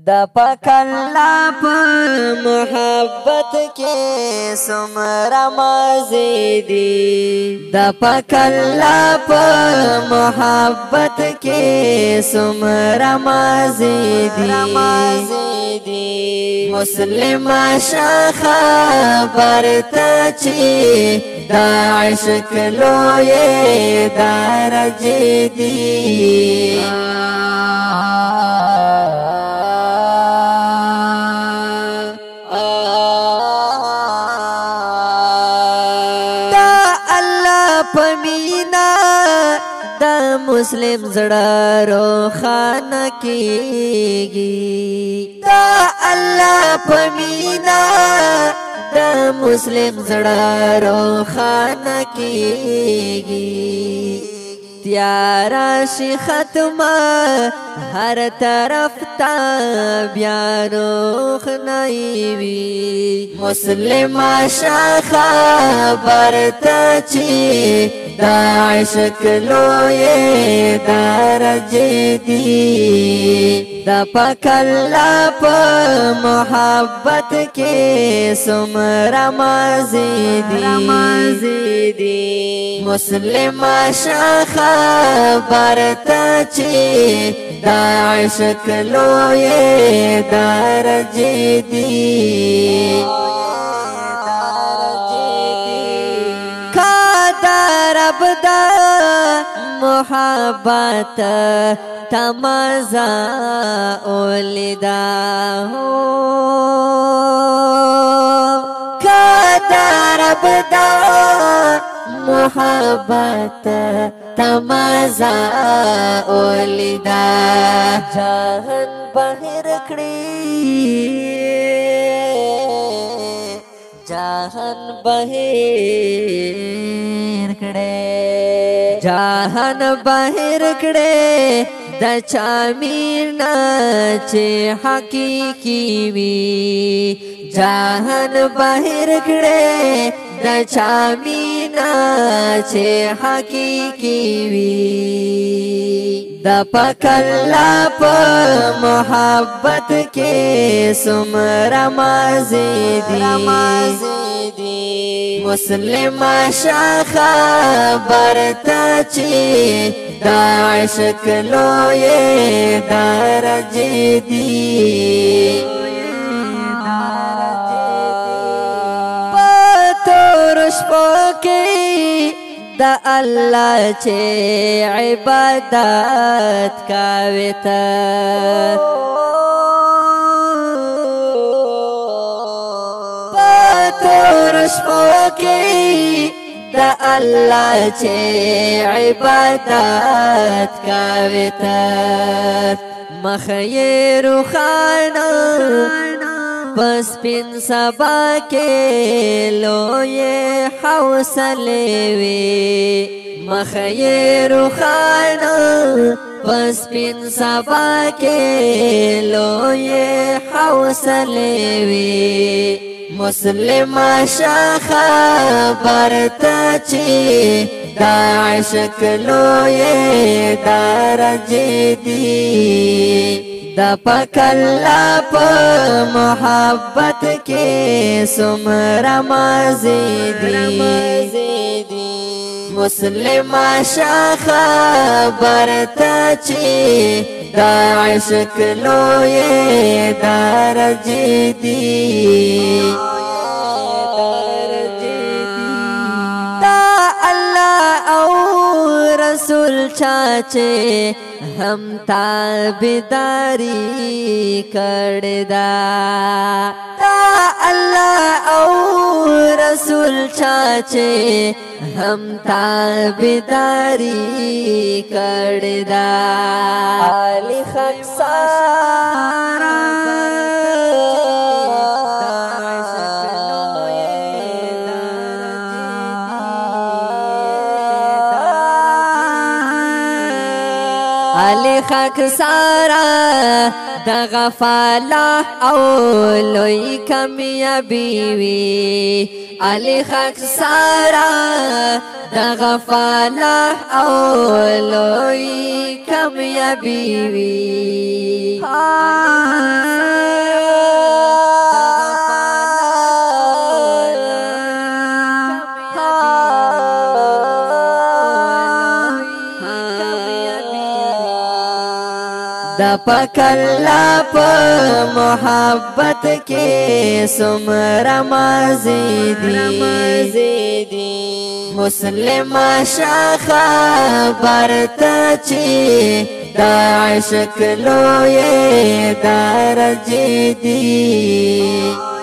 د پاک الله په محبت کې څومره مزې دي د پاک الله په محبت کې څومره مزې دي مسلم شخه برته چې د عشق لوی درجې دي پمینا د مسلم زړه روښانه کیږي دا الله پمینا د مسلم زړه روښانه کیږي تیارا شي ختمه هر طرف ته بیا روښنايي وي مسلم شخه برته چې د عشق لوی درجې دي د پاک الله په محبت کې څومره مزې دي مسلم شخه برته چې د عشق لوی درجې دي رب دا محبت تمازا اولیدا کدا رب دا محبت تمازا اولیدا جهان بهر کړی جهان بهر کړه جهان بهر کړه د چامینا چې حقيقي وي جهان بهر کړه د چامینا چې حقيقي وي د پاک الله په محبت کې څومره مزې دي مسلم شخه برته چې د عشق لوی درجې دي په تور شپو کې د الله چې عبادت کوي ته تور شپو کې د الله چې عبادت کوي ته مخ یې روښانه پس پین سبا کې لوی حوصله وي مخ یې روښانه پس پین سبا کې لوی حوصله وي مسلم شخه برته چې د عشق لوی درجې دي د پاک الله په محبت کې څومره مزې دي مسلم شخه برته چې د عشق لوی درجې دي دا الله او رسول چاچه هم تابعداري کړی دا الله او رسول چاچه هم تابعداري کړی دا علي خاکسارا علي خاکسارا د غفاله او لوی کامیابی وی علي خاکسارا د غفاله او لوی کامیابی وی دا پکلا پا محبت کے سمرا مازیدی مسلم شاخا برتا چی دا عشق لوی درجی دی